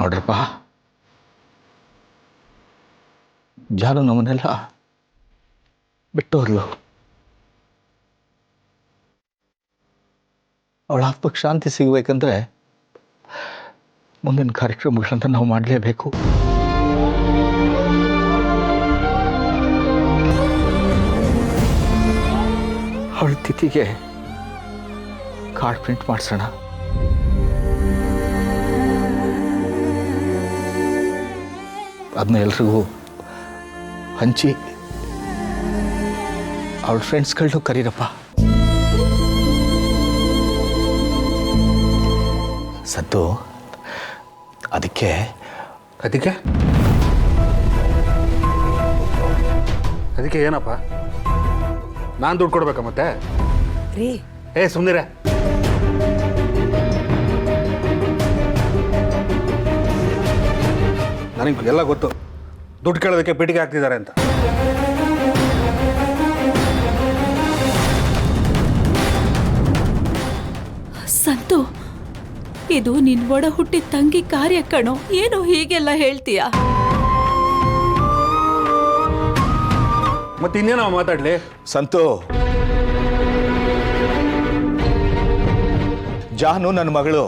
ನೋಡ್ರಪ್ಪ, ಜಾನು ನಮ್ಮನ್ನೆಲ್ಲ ಬಿಟ್ಟೋದ್ಲು. ಅವಳ ಆತ್ಮಕ್ಕೆ ಶಾಂತಿ ಸಿಗಬೇಕಂದ್ರೆ ಮುಂದಿನ ಕಾರ್ಯಕ್ರಮಗಳಂತ ನಾವು ಮಾಡಲೇಬೇಕು. ಅವಳ ತಿಥಿಗೆ ಕಾರ್ಡ್ ಪ್ರಿಂಟ್ ಮಾಡಿಸೋಣ. ಅದನ್ನ ಎಲ್ರಿಗೂ ಹಂಚಿ ಅವಳ ಫ್ರೆಂಡ್ಸ್ಗಳನ್ನೂ ಕರೀರಪ್ಪ. ಸದ್ದು, ಅದಕ್ಕೆ ಏನಪ್ಪ? ನಾನು ದುಡ್ಡು ಕೊಡ್ಬೇಕಾ ಮತ್ತೆ? ರೀ ಸುಮ್ಮನಿರೆ. ನನಗೆ ಎಲ್ಲ ಗೊತ್ತು, ದುಡ್ಡು ಕೇಳೋದಕ್ಕೆ ಪೀಟಿಗೆ ಹಾಕ್ತಿದ್ದಾರೆ ಅಂತ. ಸಂತು, ಇದು ನಿನ್ ಒಡ ಹುಟ್ಟಿದ ತಂಗಿ ಕಾರ್ಯ ಕಣೋ. ಏನು ಹೀಗೆಲ್ಲ ಹೇಳ್ತೀಯ? ಮತ್ತೆ ಇನ್ನೇನೋ ಮಾತಾಡ್ಲಿ? ಸಂತು, ಜಾನು ನನ್ನ ಮಗಳು.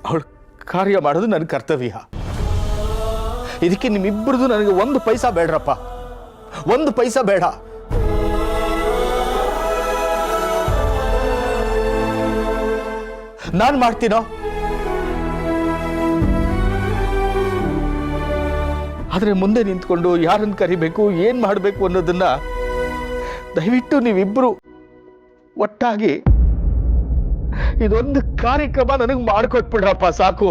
ಅವಳು ಕಾರ್ಯ ಮಾಡೋದು ನನ್ನ ಕರ್ತವ್ಯ. ಇದಕ್ಕೆ ನಿಮ್ಮಿಬ್ಬರದು ನನಗೆ ಒಂದು ಪೈಸಾ ಬೇಡ್ರಪ್ಪ, ಒಂದು ಪೈಸಾ ಬೇಡ. ನಾನು ಮಾಡ್ತೀನೋ, ಆದರೆ ಮುಂದೆ ನಿಂತ್ಕೊಂಡು ಯಾರನ್ನು ಕರಿಬೇಕು, ಏನ್ ಮಾಡಬೇಕು ಅನ್ನೋದನ್ನ ದಯವಿಟ್ಟು ನೀವಿಬ್ರು ಒಟ್ಟಾಗಿ ಇದೊಂದು ಕಾರ್ಯಕ್ರಮ ನನಗೆ ಮಾಡ್ಕೊಟ್ಬಿಡ್ರಪ್ಪ, ಸಾಕು.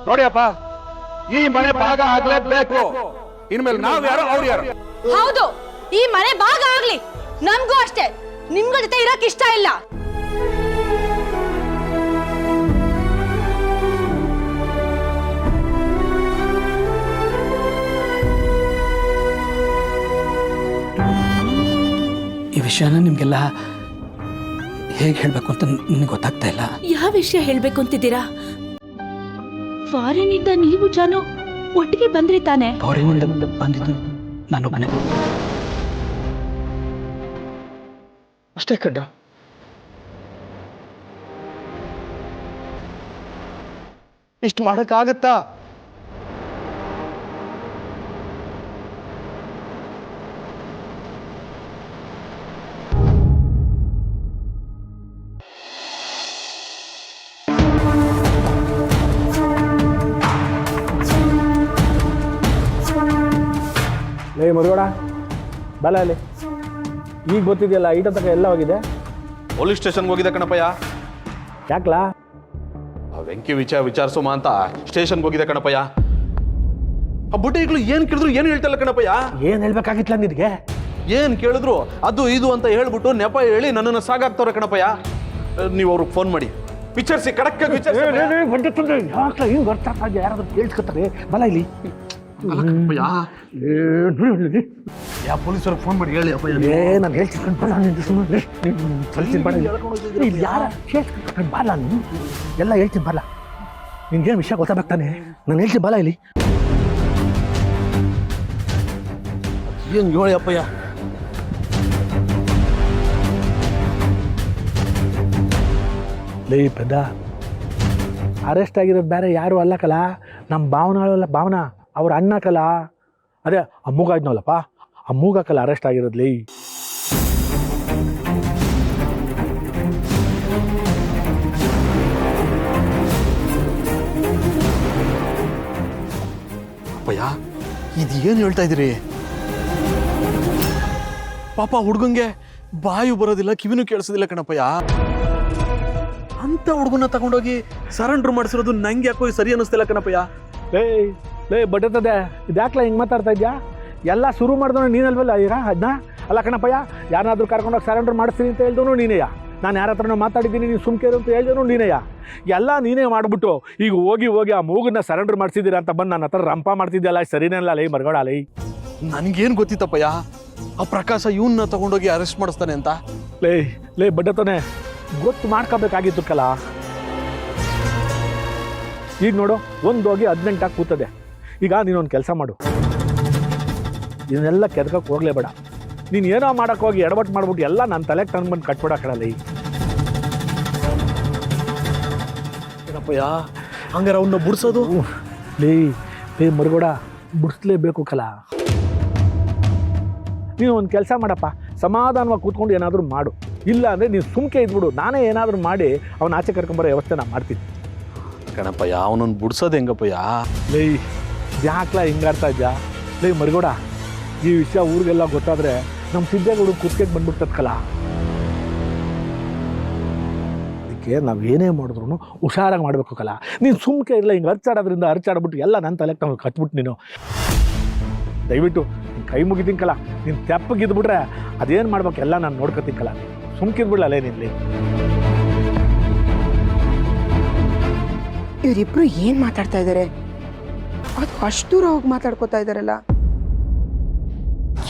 ನೋಡಿಯಪ್ಪ, ಈ ಮನೆ ಭಾಗ ಆಗ್ಲೇಬೇಕು. ಇನ್ಮೇಲೆ ನಾವ್ ಯಾರು, ಅವ್ರು ಯಾರು? ಹೌದು, ಈ ಮನೆ ಭಾಗ ಆಗ್ಲಿ. ನಮ್ಗೂ ಅಷ್ಟೇ, ನಿಮ್ಗಳ ಜೊತೆ ಇರಕ್ ಇಷ್ಟ ಇಲ್ಲ. ಈ ವಿಷಯನ ನಿಮ್ಗೆಲ್ಲ ಹೇಗೆ ಹೇಳ್ಬೇಕು ಅಂತ ನನಗೆ ಗೊತ್ತಾಗ್ತಾ ಇಲ್ಲ. ಯಾವ ವಿಷಯ ಹೇಳ್ಬೇಕು ಅಂತಿದ್ದೀರಾ? ಫಾರಿನಿಂದ ನೀವು ಜಾನು ಒಟ್ಟಿಗೆ ಬಂದ್ರಿ ತಾನೆ? ಫಾರಿನಿಂದ ಬಂದಿದ್ದು ನಾನು ಮನೆ ಅಷ್ಟೇ ಕಣ್ಣ. ಇಷ್ಟು ಮಾಡಕ್ಕಾಗತ್ತಾ? ಲೇ ಮರುಗೋಡ, ಬಲ ಅಲ್ಲಿ. ಈಗ ಗೊತ್ತಿದೆಯಲ್ಲ, ಈಟ ತಕ ಎಲ್ಲ ಹೋಗಿದೆ? ಪೊಲೀಸ್ ಸ್ಟೇಷನ್ಗೆ ಹೋಗಿದೆ ಕಣಪ್ಪಯ್ಯ. ಯಾಕಲಾ? ವೆಂಕಿ ವಿಚಾರಿಸುಮ ಅಂತ ಸ್ಟೇಷನ್ಗೆ ಹೋಗಿದೆ ಕಣಪ್ಪಯ್ಯ. ಆ ಬುಟ್ಟಿಗಳು ಏನ್ ಕೇಳಿದ್ರು ಏನು ಹೇಳ್ತಲ್ಲ ಕಣಪ್ಪಯ್ಯ. ಏನ್ ಹೇಳ್ಬೇಕಾಗಿತ್ಲ ನಿನಗೆ? ಏನ್ ಕೇಳಿದ್ರು ಅದು ಇದು ಅಂತ ಹೇಳ್ಬಿಟ್ಟು ನೆಪ ಹೇಳಿ ನನ್ನನ್ನು ಸಾಗಾಕ್ತವ್ರೆ ಕಣಪ್ಪಯ್ಯ. ನೀವು ಅವ್ರಿಗೆ ಫೋನ್ ಮಾಡಿ ವಿಚಾರಿಸಿ, ಕಡಕ್ಕೆ ವಿಚಾರಿಸಿ. ಯಾಕಲ ಹಿಂಗ್ ಬರ್ತಾ ಯಾರಾದ್ರೂ ಕೇಳ್ಸ್ಕೊತಾರೆ? ಬಲ ಇಲ್ಲಿ. ಯಾವ ಪೊಲೀಸರಿಗೆ ಫೋನ್ ಮಾಡಿ ಹೇಳಿ ಅಪ್ಪ. ನಾನು ಹೇಳ್ತೀನಿ ಯಾರ ಕೇಳ್ಸ್ಕೊಂಡು ಬಲ್ಲ, ನೀನು ಎಲ್ಲ ಹೇಳ್ತೀನಿ ಬಲ್ಲ. ನಿನ್ಗೇನು ವಿಷಯ ಗೊತ್ತಾಗ್ತಾನೆ? ನಾನು ಹೇಳ್ತೀನಿ ಬಲ ಇಲ್ಲಿ. ಏನ್ ಹೇಳಿ ಅಪ್ಪಯ್ಯ? ಲೇ ಪೆದ್ದ, ಅರೆಸ್ಟ್ ಆಗಿರೋದು ಬೇರೆ ಯಾರು ಅಲ್ಲಕಲ್ಲ, ನಮ್ಮ ಭಾವನಲ್ಲ, ಭಾವನಾ ಅವ್ರ ಅಣ್ಣಕಲ್ಲ. ಅದೇ ಅಮ್ಮೂಗ ಇದ್ನಲ್ಲಪ್ಪ, ಅಮ್ಮೂಗಕ್ಕಲ್ಲ ಅರೆಸ್ಟ್ ಆಗಿರೋದು. ಲೇ ಅಪ್ಪಯ್ಯ, ಇದೇನು ಹೇಳ್ತಾ ಇದ್ದೀರಿ? ಪಾಪ ಹುಡುಗಂಗೆ ಬಾಯು ಬರೋದಿಲ್ಲ, ಕಿವಿನೂ ಕೇಳಿಸೋದಿಲ್ಲ ಕಣಪ್ಪಯ್ಯ. ಅಂತ ಹುಡುಗನ ತಗೊಂಡೋಗಿ ಸರೆಂಡರ್ ಮಾಡಿಸಿರೋದು ನಂಗೆ ಯಾಕೋ ಸರಿ ಅನ್ನಿಸ್ತಿಲ್ಲ ಕಣಪ್ಪಯ್ಯ. ಲೇ ಬಟ್ಟತ್ತದೆ, ಇದ್ಯಾಕ್ಲ ಹಿಂಗೆ ಮಾತಾಡ್ತಾ ಇದ್ಯಾ? ಎಲ್ಲ ಶುರು ಮಾಡಿದವನು ನೀನಲ್ವಲ್ಲ ಈಗ ಅದನ್ನ? ಅಲ್ಲ ಕಣಪ್ಪಯ್ಯ, ಯಾರನ್ನಾದ್ರೂ ಕರ್ಕೊಂಡೋಗಿ ಸರೆಂಡರ್ ಮಾಡಿಸ್ತೀನಿ ಅಂತ ಹೇಳ್ದವನು ನೀನೆಯಾ? ನಾನು ಯಾರ ಹತ್ರನೋ ಮಾತಾಡಿದ್ದೀನಿ, ನೀನು ಸುಮ್ಕೆ ಅಂತ ಹೇಳಿದ್ರು ನೀನೇಯ. ಎಲ್ಲ ನೀನೇ ಮಾಡಿಬಿಟ್ಟು ಈಗ ಹೋಗಿ ಆ ಮೂಗನ್ನ ಸರೆಂಡರ್ ಮಾಡಿಸಿದ್ದೀರಾ ಅಂತ ಬಂದು ನನ್ನ ಹತ್ರ ರಂಪ ಮಾಡ್ತಿದ್ದಲ್ಲ, ಸರಿನಲ್ಲ ಲೈ ಮರ್ಗೋಳ ಲೈ. ನನ್ಗೇನು ಗೊತ್ತಿತ್ತಪ್ಪಯ್ಯ ಆ ಪ್ರಕಾಶ ಇವನ್ನ ತಗೊಂಡೋಗಿ ಅರೆಸ್ಟ್ ಮಾಡಿಸ್ತಾನೆ ಅಂತ. ಲೇ ಬಡ್ಡತಾನೆ ಗೊತ್ತು ಮಾಡ್ಕೋಬೇಕಾಗಿತ್ತು ಕಲ. ಈಗ ನೋಡು ಹೋಗಿ 18 ಕೂತದೆ. ಈಗ ನೀನೊಂದು ಕೆಲಸ ಮಾಡು, ಇದನ್ನೆಲ್ಲ ಕೆದಕಕ್ಕೆ ಹೋಗ್ಲೇಬೇಡ. ನೀನು ಏನೋ ಮಾಡೋಕ್ಕೆ ಹೋಗಿ ಎಡವಟ್ಟು ಮಾಡ್ಬಿಟ್ಟು ಎಲ್ಲ ನನ್ನ ತಲೆಗೆ ತಂದು ಬಂದು ಕಟ್ಬಿಡಕ್ಕಲ್ಲ. ಏನಪ್ಪಯ್ಯ ಹಂಗಾರೆ ಅವನ್ನ ಬಿಡ್ಸೋದು? ಲೇ ಮರುಗೋಡ ಬಿಡಿಸ್ಲೇಬೇಕು ಕಲ. ನೀನು ಒಂದು ಕೆಲಸ ಮಾಡಪ್ಪ, ಸಮಾಧಾನವಾಗಿ ಕೂತ್ಕೊಂಡು ಏನಾದರೂ ಮಾಡು. ಇಲ್ಲ ಅಂದರೆ ನೀನು ಸುಮ್ಕೆ ಇದ್ಬಿಡು, ನಾನೇ ಏನಾದರೂ ಮಾಡಿ ಅವನ ಆಚೆ ಕರ್ಕೊಂಬರೋ ವ್ಯವಸ್ಥೆ ನಾನು ಮಾಡ್ತೀನಿ. ಕಣಪ್ಪಯ್ಯ ಅವನನ್ನು ಬಿಡ್ಸೋದು ಹೆಂಗಪ್ಪಯ್ಯ? ಲೇ ಯಾಕ್ಲ ಹಿಂಗಾಡ್ತಾ ಇದ್ಯಾ? ಲೇ ಮರುಗೋಡ, ಈ ವಿಷಯ ಊರಿಗೆಲ್ಲ ಗೊತ್ತಾದರೆ ನಮ್ಮ ಸಿದ್ದೇಗೌಡ ಕುತ್ತಿಗೆ ಬಂದ್ಬಿಡ್ತದ ಕಲ. ಅದಕ್ಕೆ ನಾವು ಏನೇ ಮಾಡಿದ್ರು ಹುಷಾರಾಗಿ ಮಾಡಬೇಕು ಕಲ. ನೀನು ಸುಮ್ಕೆ ಇರಲ್ಲ, ಹಿಂಗೆ ಅರ್ಚಾಡೋದ್ರಿಂದ ಅರ್ಚಾಡ್ಬಿಟ್ಟು ಎಲ್ಲ ನನ್ನ ತಲೆಗೆ ನಾವು ಕಟ್ಬಿಟ್ಟು ನೀನು ದಯವಿಟ್ಟು ಕೈ ಮುಗಿತೀನಿ ಕಲ. ನೀನು ತೆಪ್ಪಗಿದ್ಬಿಟ್ರೆ ಅದೇನು ಮಾಡ್ಬೇಕು ಎಲ್ಲ ನಾನು ನೋಡ್ಕೊತೀನಿ ಕಲ. ಸುಮ್ಕಿದ್ಬಿಡ್ಲೇ ನಿಲ್ಲಿ. ಇವರಿಬ್ರು ಏನ್ ಮಾತಾಡ್ತಾ ಇದ್ದಾರೆ? ಅದು ಅಷ್ಟು ದೂರ ಹೋಗಿ ಮಾತಾಡ್ಕೋತಾ ಇದ್ದಾರಲ್ಲ,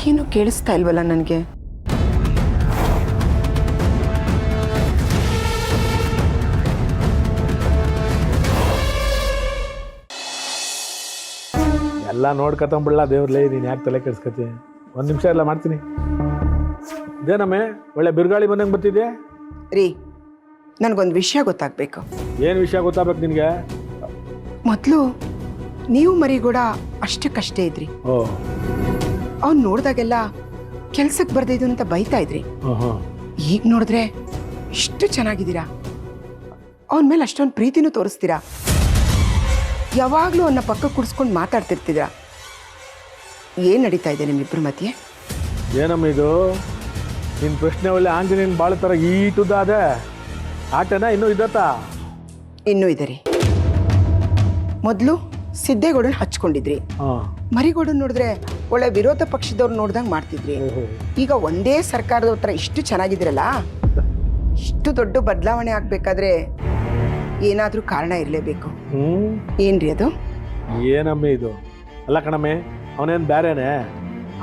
ಏನು ಕೇಳಿಸ್ತಾ ಇಲ್ವಲ್ಲ ನನಗೆ. ಎಲ್ಲ ನೋಡ್ಕೊತಂಬಿಡ್ಲ ದೇವ್ರಲೇ, ನೀನು ಯಾಕೆ ತಲೆ ಕೆಡಿಸ್ಕೊತಿ? ಒಂದು ನಿಮಿಷ ಎಲ್ಲ ಮಾಡ್ತೀನಿ. ಇದೇನಮ್ಮೆ ಒಳ್ಳೆ ಬಿರುಗಾಳಿ ಬಂದಂಗೆ ಬರ್ತಿದ್ಯಾ? ರೀ, ನನಗೊಂದು ವಿಷಯ ಗೊತ್ತಾಗಬೇಕು. ಏನು ವಿಷಯ ಗೊತ್ತಾಗ್ಬೇಕು ನಿನಗೆ? ಮೊದಲು ನೀವು ಮರಿಗೂಡ ಅಷ್ಟಕ್ಕಷ್ಟೇ ಇದ್ರಿ. ಅವ್ನು ನೋಡಿದಾಗೆಲ್ಲ ಕೆಲ್ಸಕ್ಕೆ ಬರ್ದಿದ್ದು ಅಂತ ಬೈತಾ ಇದ್ರಿ. ಈಗ ನೋಡಿದ್ರೆ ಇಷ್ಟು ಚೆನ್ನಾಗಿದ್ದೀರಾ, ಅವನ ಮೇಲೆ ಅಷ್ಟೊಂದು ಪ್ರೀತಿನೂ ತೋರಿಸ್ತೀರಾ, ಯಾವಾಗಲೂ ಅವನ್ನ ಪಕ್ಕ ಕುಡಿಸ್ಕೊಂಡು ಮಾತಾಡ್ತಿರ್ತಿದ್ದೀರಾ. ಏನು ನಡೀತಾ ಇದೆ ನಿಮ್ಮಿಬ್ಬರ ಮಧ್ಯೆ? ಏನಮ್ಮ ಇದು ನಿನ್ನ ಪ್ರಶ್ನೆ? ಒಳ್ಳೆ ಆಂಜನೇಯನ ಭಾಳ ಥರ ಈಟುದಾದೆ ಆಟನ ಇನ್ನೂ ಇದತ್ತಾ? ಇನ್ನೂ ಇದೆ ರೀ. ಮೊದಲು ಸಿದ್ದೇಗೌಡನ ಹಚ್ಕೊಂಡಿದ್ರಿ, ಮರಿಗೌಡನ್ ನೋಡಿದ್ರೆ ಒಳ್ಳೆ ವಿರೋಧ ಪಕ್ಷದವ್ರು ನೋಡ್ದಂಗೆ ಮಾಡ್ತಿದ್ರಿ. ಈಗ ಒಂದೇ ಸರ್ಕಾರದ ಹತ್ರ ಇಷ್ಟು ಚೆನ್ನಾಗಿದ್ರಲ್ಲ, ಇಷ್ಟು ದೊಡ್ಡ ಬದಲಾವಣೆ ಆಗ್ಬೇಕಾದ್ರೆ ಏನಾದ್ರೂ ಕಾರಣ ಇರಲೇಬೇಕು. ಏನ್ರಿ ಅದು? ಏನಮ್ಮೆ ಇದು? ಅಲ್ಲ ಕಣಮ್ಮೆ, ಅವನೇನು ಬೇರೆನೆ,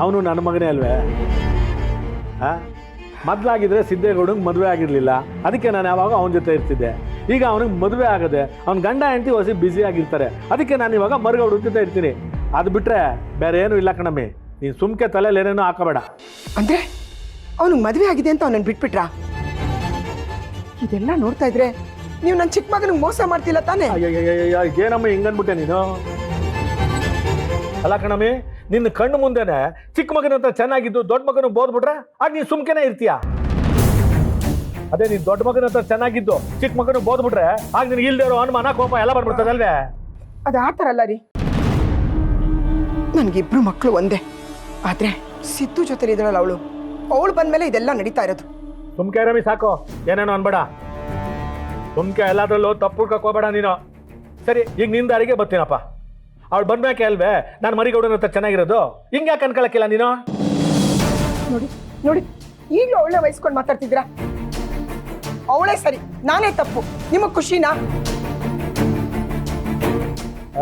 ಅವನು ನನ್ನ ಮಗನೇ ಅಲ್ವೇ? ಮೊದಲಾಗಿದ್ರೆ ಸಿದ್ದೇಗೌಡಂಗೆ ಮದುವೆ ಆಗಿರಲಿಲ್ಲ, ಅದಕ್ಕೆ ನಾನು ಯಾವಾಗ ಅವನ ಜೊತೆ ಇರ್ತಿದ್ದೆ. ಈಗ ಅವನಿಗೆ ಮದುವೆ ಆಗದೆ, ಅವ್ನ ಗಂಡ ಹೆಂಡತಿ ಹೊಸಿ ಬ್ಯುಸಿ ಆಗಿರ್ತಾರೆ, ಅದಕ್ಕೆ ನಾನು ಇವಾಗ ಮರುಗೌಡ ಜೊತೆ ಇರ್ತೀನಿ. ಅದು ಬಿಟ್ಟರೆ ಬೇರೆ ಏನೂ ಇಲ್ಲ ಕಣಮ್ಮಿ. ನೀನು ಸುಮ್ಕೆ ತಲೆಯಲ್ಲಿ ಏನೇನೋ ಹಾಕಬೇಡ. ಅಂದರೆ ಅವನಿಗೆ ಮದುವೆ ಆಗಿದೆ ಅಂತ ಅವನನ್ನು ಬಿಟ್ಬಿಟ್ರಾ? ಇದೆಲ್ಲ ನೋಡ್ತಾ ಇದ್ರೆ ನೀವು ನನ್ನ ಚಿಕ್ಕ ಮಗನಿಗೆ ಮೋಸ ಮಾಡ್ತಿಲ್ಲ ತಾನೇ? ಏನಮ್ಮ ಹಿಂಗನ್ಬಿಟ್ಟೆ ನೀನು? ಅಲ್ಲ ಕಣಮ್ಮಿ, ನಿನ್ನ ಕಣ್ಣು ಮುಂದೆನೆ ಚಿಕ್ಕ ಮಗನ ಹತ್ರ ಚೆನ್ನಾಗಿದ್ದು ದೊಡ್ಡ ಮಗನ ಬೋದ್ಬಿಟ್ರೆ ಆಗ ನೀನು ಸುಮ್ಕೆನೆ ಇರ್ತೀಯ. ಅದೇ ನೀನು ದೊಡ್ಡ ಮಗನ ಹತ್ರ ಚೆನ್ನಾಗಿದ್ದು ಚಿಕ್ಕ ಮಗನ ಬೋದ್ಬಿಟ್ರೆ ಆಗ ನಿನ್ಗೆ ಇಲ್ದೇ ಇರೋ ಅನುಮಾನ ಕೋಪ ಎಲ್ಲ ಬಂದ್ಬಿಡ್ತದಲ್ವೇ? ಅದು ಆ ಥರ ಅಲ್ಲ ರೀ. ನನಗಿಬ್ರು ಮಕ್ಕಳು ಒಂದೇ, ಆದ್ರೆ ಸಿದ್ದು ಜೊತೆ ಇದ್ದಾಳಲ್ಲ ಅವಳು ಬಂದ್ಮೇಲೆ ಇದೆಲ್ಲ ನಡೀತಾ ಇರೋದು. ಸುಮ್ಕೆ ರಮಿ ಸಾಕು, ಏನೇನೋ ಅನ್ಬೇಡ. ಸುಮ್ಕೆ ಎಲ್ಲಾದ್ರಲ್ಲೂ ತಪ್ಪು ಹೋಗ್ಬೇಡ ನೀನು. ಸರಿ, ಈಗ ನಿನ್ನ ದಾರಿಗೆ ಬರ್ತೀನಪ್ಪ. ಅವಳು ಬಂದ್ಮ್ಯಾಕೆ ಅಲ್ವೇ ನಾನು ಮರಿಗೌಡನ ಹತ್ರ ಚೆನ್ನಾಗಿರೋದು. ಹಿಂಗ್ಯಾಕೆ ಅನ್ಕೊಳಕ್ಕಿಲ್ಲ ನೀನು? ನೋಡಿ ನೋಡಿ, ಈಗಲೂ ಅವಳೇ ವಹಿಸ್ಕೊಂಡು ಮಾತಾಡ್ತಿದ್ದೀರಾ. ಅವಳೇ ಸರಿ, ನಾನೇ ತಪ್ಪು. ನಿಮಗೆ ಖುಷಿನಾ?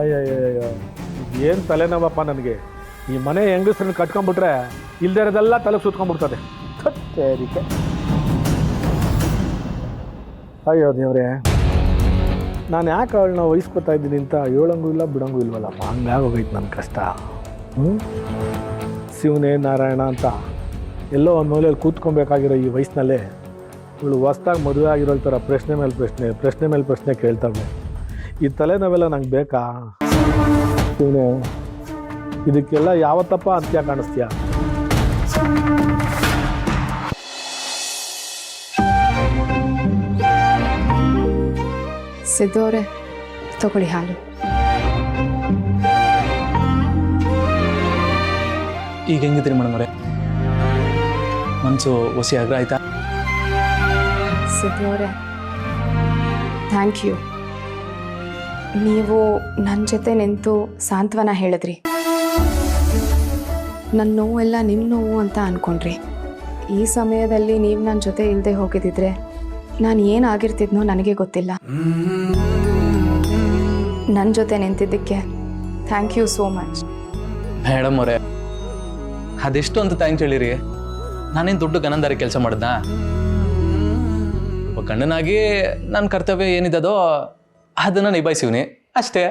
ಅಯ್ಯಯ್ಯೋ, ಏನು ತಲೆನೋವಪ್ಪ ನನಗೆ. ಈ ಮನೆ ಹೆಂಗಸ್ರನ್ನ ಕಟ್ಕೊಂಡ್ಬಿಟ್ರೆ ಇಲ್ದೇ ಇರೋದೆಲ್ಲ ತಲೆ ಸುತ್ಕೊಂಡ್ಬಿಡ್ತದೆ. ಸರಿಕೆ. ಅಯ್ಯೋ ದೇವ್ರೆ, ನಾನು ಯಾಕೆ ಅವಳನ್ನ ವಹಿಸ್ಕೊತಾ ಇದ್ದೀನಿ ಅಂತ ಹೇಳಂಗೂ ಇಲ್ಲ ಬಿಡಂಗೂ ಇಲ್ವಲ್ಲಪ್ಪ. ಹಂಗಾಗೋಗೈತೆ ನನ್ನ ಕಷ್ಟ. ಶಿವನೇ ನಾರಾಯಣ ಅಂತ ಎಲ್ಲೋ ಒಂದು ಮೂಲೆಯಲ್ಲಿ ಕೂತ್ಕೊಬೇಕಾಗಿರೋ ಈ ವಯಸ್ಸಿನಲ್ಲೇ ಇವಳು ಹೊಸ್ದಾಗಿ ಮದುವೆ ಆಗಿರೋ ಥರ ಪ್ರಶ್ನೆ ಮೇಲೆ ಪ್ರಶ್ನೆ ಕೇಳ್ತಾವೆ. ಈ ತಲೆನೋವೆಲ್ಲ ನಂಗೆ ಬೇಕಾ? ಶಿವನೇ, ಇದಕ್ಕೆಲ್ಲ ಯಾವತ್ತಪ್ಪ ಅಂತ್ಯ ಕಾಣಿಸ್ತೀಯ? ಸಿದ್ದು ಅವರೇ, ತಗೊಳ್ಳಿ ಹಾಲು. ಈಗ ಹೆಂಗಿದ್ರಿ ಮೇಡಮ್ ಅವರೇ? ಮನಸ್ಸು ಹೊಸಿ ಆಗ್ರ ಆಯ್ತಾ? ಸಿದ್ದು ಅವರೇ, ಥ್ಯಾಂಕ್ ಯು. ನೀವು ನನ್ನ ಜೊತೆ ನಿಂತು ಸಾಂತ್ವನ ಹೇಳಿದ್ರಿ. ನನ್ನ ನೋವೆಲ್ಲ ನಿಮ್ಮ ನೋವು ಅಂತ ಅಂದ್ಕೊಂಡ್ರಿ. ಈ ಸಮಯದಲ್ಲಿ ನೀವು ನನ್ನ ಜೊತೆ ಇಲ್ಲದೆ ಹೋಗಿದ್ದಿದ್ರೆ ನಾನು ಏನಾಗಿರ್ತಿದ್ನೋ ನನಗೆ ಗೊತ್ತಿಲ್ಲ. ನನ್ನ ಜೊತೆ ನಿಂತಿದ್ದಕ್ಕೆ thank you so much. Madam ಅವರೇ, ಅದೆಷ್ಟು ಅಂತ ಥ್ಯಾಂಕ್ಸ್ ಹೇಳಿರಿ. ನಾನೇನು ದೊಡ್ಡ ಗನಂದಾರಿ ಕೆಲಸ ಮಾಡ್ದ? ಒಬ್ಬ ಗಂಡನಾಗಿ ನನ್ನ ಕರ್ತವ್ಯ ಏನಿದದೋ ಅದನ್ನು ನಿಭಾಯಿಸಿವ್ನಿ ಅಷ್ಟೇ.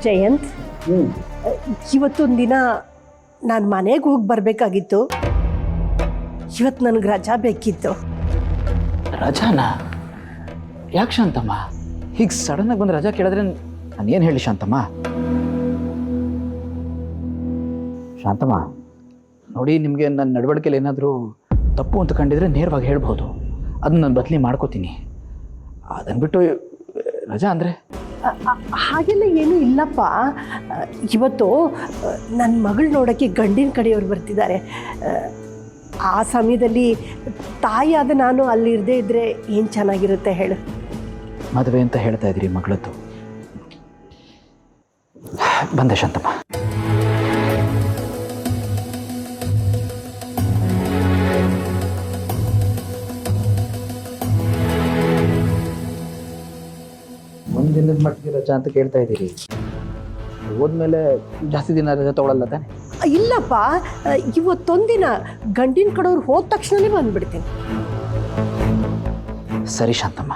ಜಯಂತ್, ಇವತ್ತೊಂದು ದಿನ ನಾನು ಮನೆಗೆ ಹೋಗಿ ಬರಬೇಕಾಗಿತ್ತು. ಇವತ್ತು ನನಗೆ ರಜಾ ಬೇಕಿತ್ತು. ರಜಾನಾ? ಯಾಕೆ ಶಾಂತಮ್ಮ? ಹೀಗೆ ಸಡನ್ನಾಗಿ ಬಂದು ರಜಾ ಕೇಳಿದ್ರೆ ನಾನು ಏನು ಹೇಳಿ ಶಾಂತಮ್ಮ? ಶಾಂತಮ್ಮ ನೋಡಿ, ನಿಮಗೆ ನನ್ನ ನಡವಳಿಕೆಯಲ್ಲಿ ಏನಾದರೂ ತಪ್ಪು ಅಂತ ಕಂಡಿದ್ರೆ ನೇರವಾಗಿ ಹೇಳ್ಬೋದು. ಅದನ್ನ ನಾನು ಬದಲಿ ಮಾಡ್ಕೋತೀನಿ. ಅದನ್ನು ಬಿಟ್ಟು ರಜಾ ಅಂದರೆ ಹಾಗೆಲ್ಲ ಏನೂ ಇಲ್ಲಪ್ಪ. ಇವತ್ತು ನನ್ನ ಮಗಳು ನೋಡೋಕ್ಕೆ ಗಂಡಿನ ಕಡೆಯವ್ರು ಬರ್ತಿದ್ದಾರೆ. ಆ ಸಮಯದಲ್ಲಿ ತಾಯಿಯಾದ ನಾನು ಅಲ್ಲಿರದೇ ಇದ್ದರೆ ಏನು ಚೆನ್ನಾಗಿರುತ್ತೆ ಹೇಳು. ಮದುವೆ ಅಂತ ಹೇಳ್ತಾ ಇದ್ದೀರಿ ಮಗಳದ್ದು. ಬಂದೆ ಶಾಂತಮ್ಮ. ಒಂದಿನದ ಮಟ್ಟಿಗೆ ರಜಾ ಅಂತ ಕೇಳ್ತಾ ಇದ್ದೀರಿ. ಹೋದ್ಮೇಲೆ ಜಾಸ್ತಿ ದಿನ ರಜಾ ತಗೊಳ್ಳಲ್ಲ ತಾನೆ? ಇಲ್ಲಪ್ಪ, ಇವತ್ತೊಂದಿನ ಗಂಡಿನ ಕಡೆಯವ್ರು ಹೋದ ತಕ್ಷಣನೇ ಬಂದುಬಿಡ್ತೀನಿ. ಸರಿ ಶಾಂತಮ್ಮ,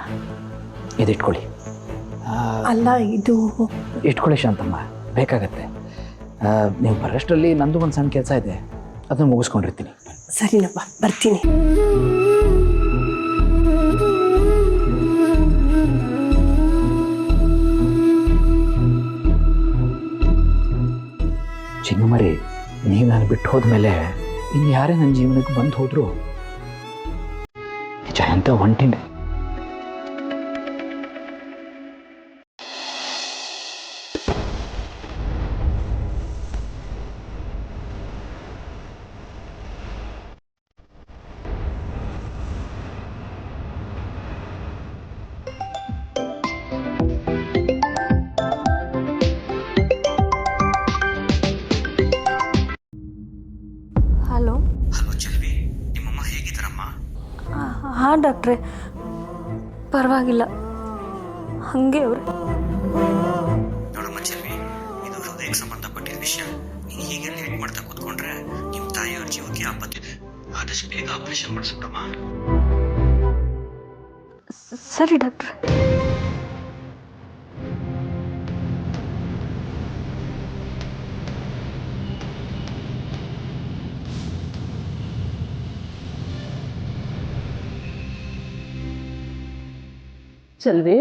ಇದಿಟ್ಕೊಳ್ಳಿ. ಅಲ್ಲ, ಇದು ಇಟ್ಕೊಳ್ಳಿ ಶಾಂತಮ್ಮ, ಬೇಕಾಗತ್ತೆ. ನೀವು ಬರೋಷ್ಟರಲ್ಲಿ ನಂದು ಒಂದು ಸಣ್ಣ ಕೆಲಸ ಇದೆ, ಅದನ್ನು ಮುಗಿಸ್ಕೊಂಡಿರ್ತೀನಿ. ಸರಿನಪ್ಪ, ಬರ್ತೀನಿ. ಚಿನ್ನಮರಿ, ನೀವು ನಾನು ಬಿಟ್ಟು ಹೋದ್ಮೇಲೆ ಇನ್ನು ಯಾರೇ ನನ್ನ ಜೀವನಕ್ಕೆ ಬಂದು ಹೋದ್ರು ಜಯಂತ ಒಂಟಿನೇ. ಹಲೋ. ಚೆಲ್ವಿ, ನಿಮ್ಮಮ್ಮ ಹೇಗಿದ್ದಾರಮ್ಮ? ಹಾಂ ಡಾಕ್ಟ್ರೆ, ಪರವಾಗಿಲ್ಲ, ಹಾಗೆ ಅವ್ರೆ. ನೋಡಮ್ಮ ಚೆಲ್ವಿ, ಇದು ಹೃದಯಕ್ಕೆ ಸಂಬಂಧಪಟ್ಟಿದ ವಿಷಯ. ನೀನು ಹೀಗೆ ಲೇಟ್ ಮಾಡ್ತಾ ಕೂತ್ಕೊಂಡ್ರೆ ನಿಮ್ಮ ತಾಯಿಯವ್ರ ಜೀವಕ್ಕೆ ಆಪತ್ತಿದೆ. ಆದಷ್ಟು ಬೇಗ ಆಪರೇಷನ್ ಮಾಡಿಸ್ಬಿಡಮ್ಮ. ಸರಿ ಡಾಕ್ಟ್ರೆ. ಚಲ್ವಿ,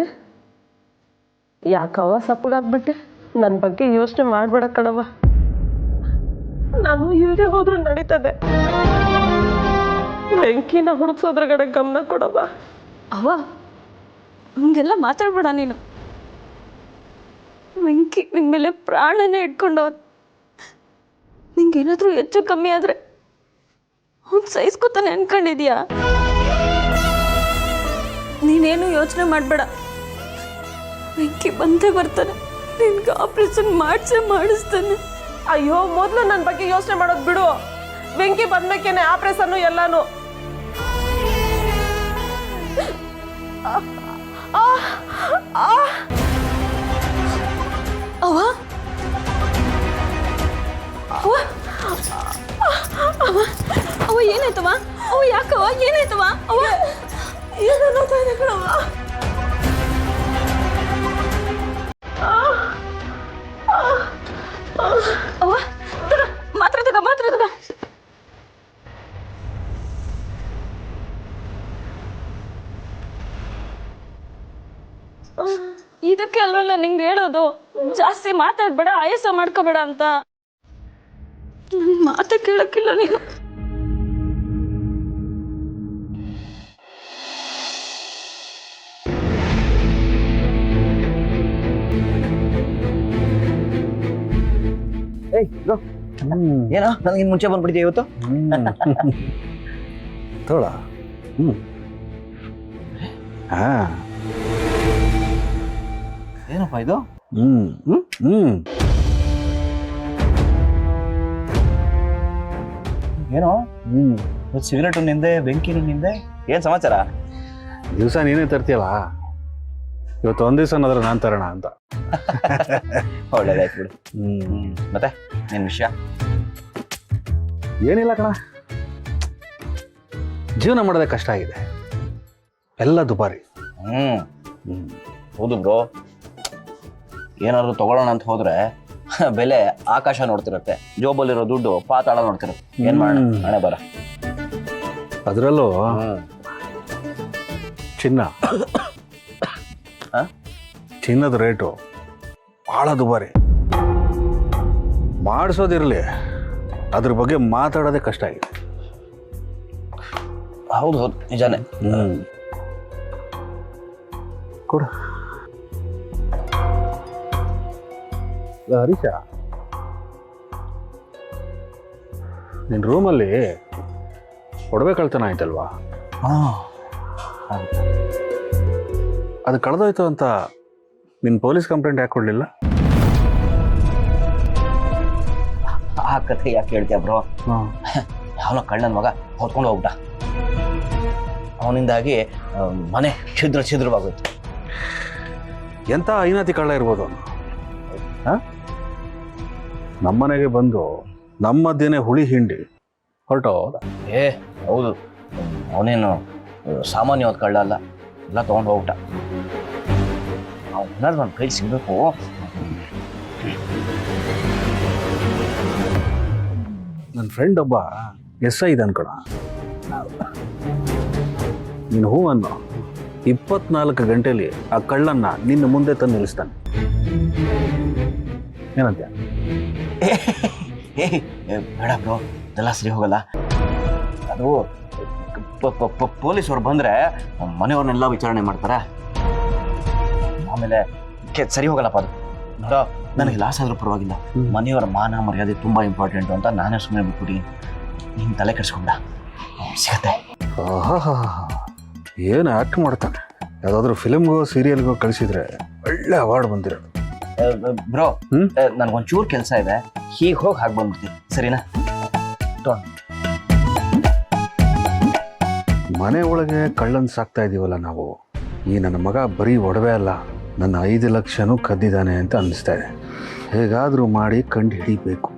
ಯಾಕವ್ವ ಸಪ್ಪಗಾಗ್ಬಿಟ್ಟೆ? ನನ್ನ ಬಗ್ಗೆ ಯೋಚನೆ ಮಾಡಬೇಡ ಕಣವ್ವ. ನಾನು ಇಲ್ಲದೆ ಹೋದ್ರೂ ನಡೀತದೆ. ಬೆಂಕಿನ ಹುಡುಕ್ಸೋದ್ರ ಕಡೆ ಗಮನ ಕೊಡವ್ವ. ಅವ್ವ, ಹಂಗೆಲ್ಲ ಮಾತಾಡ್ಬೇಡ ನೀನು. ವೆಂಕಿ ನಿನ್ನ ಮೇಲೆ ಪ್ರಾಣನೇ ಇಟ್ಕೊಂಡವ. ನಿಂಗೇನಾದರೂ ಹೆಚ್ಚು ಕಮ್ಮಿ ಆದರೆ ಅವ್ನು ಸಹಿಸ್ಕೊತಾನೆ ಅನ್ಕೊಂಡಿದ್ಯಾ? ನೀನೇನು ಯೋಚನೆ ಮಾಡಬೇಡ. ವೆಂಕಿ ಬಂದೇ ಬರ್ತಾನೆ. ನಿನ್ಗೆ ಆಪರೇಷನ್ ಮಾಡಿಸ್ತಾನೆ. ಅಯ್ಯೋ, ಮೊದಲು ನನ್ನ ಬಗ್ಗೆ ಯೋಚನೆ ಮಾಡೋದು ಬಿಡು. ಬೆಂಕಿ ಬಂದ್ಮೇಕೇನೆ ಆಪರೇಷನ್ನು ಎಲ್ಲಾನು. ಅವ್ವ, ಅವ್ವ, ಅವ್ವ, ಅವ್ವ, ಏನಾಯ್ತವ? ಅವ್ವ, ಯಾಕವ್ವ? ಏನಾಯ್ತವ? ಅವ್ವ, ಏನು ನೋಡ್ತಾ ಇದೆ ಕಣವ್ವ? ಅವ್ವ, ತಗೋ, ಮಾತ್ರೆ ತಗೋ. ಇದಕ್ಕೆ ಅಲ್ವಲ್ಲ ನಿಂಗೆ ಹೇಳೋದು, ಜಾಸ್ತಿ ಮಾತಾಡ್ಬೇಡ, ಆಯಾಸ ಮಾಡ್ಕೋಬೇಡ ಅಂತ. ನನ್ನ ಮಾತೆ ಕೇಳಕ್ಕಿಲ್ಲ ನೀನು. ಏನೋ ನನಗಿನ್ ಮುಂಚೆ ಬಂದ್ಬಿಟ್ಟಿದ್ಯಾ ಇವತ್ತು? ತೋಳ ಹಾ ಏನಪ್ಪ ಇದು? ಏನೋ ಸಿಗರೇಟು ನಿಂದೆ, ಬೆಂಕಿನೂ ನಿಂದೆ, ಏನ್ ಸಮಾಚಾರ? ದಿವಸ ನೀನೇ ತರ್ತೀಯಲ್ಲ, ಇವತ್ತು ಒಂದ್ ದಿವಸನಾದ್ರೂ ನಾನು ತರೋಣ ಅಂತ. ಒಳ್ಳೇದಾಯ್ತು ಬಿಡು. ಮತ್ತೆ ನಿನ್ ವಿಷಯ? ಏನಿಲ್ಲ ಕಣ, ಜೀವನ ಮಾಡೋದೇ ಕಷ್ಟ ಆಗಿದೆ, ಎಲ್ಲ ದುಬಾರಿ. ಹೌದು ಬ್ರೋ, ಏನಾದ್ರು ತಗೊಳ್ಳೋಣ ಅಂತ ಹೋದ್ರೆ ಬೆಲೆ ಆಕಾಶ ನೋಡ್ತಿರತ್ತೆ, ಜೋಬಲ್ಲಿರೋ ದುಡ್ಡು ಪಾತಾಳ ನೋಡ್ತಿರತ್ತೆ. ಏನ್ ಮಾಡೋಣ, ಹಣೆ ಬರ. ಅದರಲ್ಲೂ ಚಿನ್ನದ ರೇಟು ಬಹಳ ದುಬಾರಿ. ಮಾಡಿಸೋದಿರಲಿ, ಅದ್ರ ಬಗ್ಗೆ ಮಾತಾಡೋದೇ ಕಷ್ಟ ಆಗಿದೆ. ಹೌದು ಹೌದು, ನಿಜಾನೇ. ಕೊಡು. ಹರೀಶ, ನಿನ್ನ ರೂಮಲ್ಲಿ ಒಡವೆ ಕಳ್ತನ ಆಯ್ತಲ್ವಾ? ಅದು ಕಳೆದೋಯ್ತು ಅಂತ ನಿನ್ನ ಪೊಲೀಸ್ ಕಂಪ್ಲೇಂಟ್ ಯಾಕೆ ಕೊಡಲಿಲ್ಲ? ಆ ಕಥೆ ಯಾಕೆ ಹೇಳ್ತೀಯ ಬ್ರೋ? ಯಾವನ ಕಳ್ಳನ ಮಗ ಹೊತ್ಕೊಂಡು ಹೋಗ್ಬಿಟ್ಟ. ಅವನಿಂದಾಗಿ ಮನೆ ಛಿದ್ರವಾಗೋಯ್ತು. ಎಂಥ ಐನಾತಿ ಕಳ್ಳ ಇರ್ಬೋದು ಅವನು? ನಮ್ಮನೆಗೆ ಬಂದು ನಮ್ಮ ಮಧ್ಯೆನೇ ಹುಳಿ ಹಿಂಡಿ ಹೊರಟೋದ. ಹೌದು, ಅವನೇನು ಸಾಮಾನ್ಯವಾದ ಕಳ್ಳ ಅಲ್ಲ, ಎಲ್ಲ ತೊಗೊಂಡು ಹೋಗ್ಬಿಟ್ಟ. ಅವನಾದ್ರು ನನ್ನ ಕೈಲಿ ಸಿಗ್ಬೇಕು. ನನ್ನ ಫ್ರೆಂಡ್ ಒಬ್ಬ SI ಇದೆ ಅನ್ಕೊಳ. ನೀನು ಹೂ ಅನ್ನೋ 24 ಗಂಟೆಲಿ ಆ ಕಳ್ಳನ್ನ ನಿನ್ನ ಮುಂದೆ ತಂದು ನಿಲ್ಲಿಸ್ತಾನೆ. ಏನಂತ? ಬೇಡ ಬ್ರೋ, ಇದೆಲ್ಲ ಸರಿ ಹೋಗಲ್ಲ. ಅದು ಪೊಲೀಸವ್ರು ಬಂದ್ರೆ ಮನೆಯವ್ರನ್ನೆಲ್ಲ ವಿಚಾರಣೆ ಮಾಡ್ತಾರ, ಆಮೇಲೆ ಸರಿ ಹೋಗಲ್ಲಪ್ಪ ಅದು. ನೋಡೋ, ನನಗೆ ಲಾಸ್ ಆದ್ರೂ ಪರವಾಗಿಲ್ಲ, ಮನೆಯವರ ಮಾನ ಮರ್ಯಾದೆ ತುಂಬಾ ಇಂಪಾರ್ಟೆಂಟ್ ಅಂತ ನಾನೇ ಸುಮ್ಮನೆ ಬಿಟ್ಬಿಡಿ. ನೀನು ತಲೆ ಕೆಡಿಸ್ಕೊಂಡ ಸಿಗತ್ತೆ. ಏನು ಆಕ್ಟ್ ಮಾಡ್ತಾನೆ. ಯಾವುದಾದ್ರೂ ಫಿಲ್ಮ್ಗೋ ಸೀರಿಯಲ್ಗೋ ಕಳಿಸಿದ್ರೆ ಒಳ್ಳೆ ಅವಾರ್ಡ್ ಬಂದಿರೋದು. ಬ್ರೋ, ನನಗೊಂಚೂರು ಕೆಲಸ ಇದೆ, ಹೀಗೆ ಹೋಗಿ ಹಾಗೆ ಬಂದ್ಬಿಡ್ತೀನಿ, ಸರಿನಾ? ಮನೆ ಒಳಗೆ ಕಳ್ಳನ್ ಸಾಕ್ತಾ ಇದೀವಲ್ಲ ನಾವು. ಈ ನನ್ನ ಮಗ ಬರೀ ಒಡವೆ ಅಲ್ಲ, ನನ್ನ 5 ಲಕ್ಷನೂ ಕದ್ದಿದ್ದಾನೆ ಅಂತ ಅನ್ನಿಸ್ತಾ ಇದೆ. ಹೇಗಾದರೂ ಮಾಡಿ ಕಂಡು ಹಿಡಿಬೇಕು.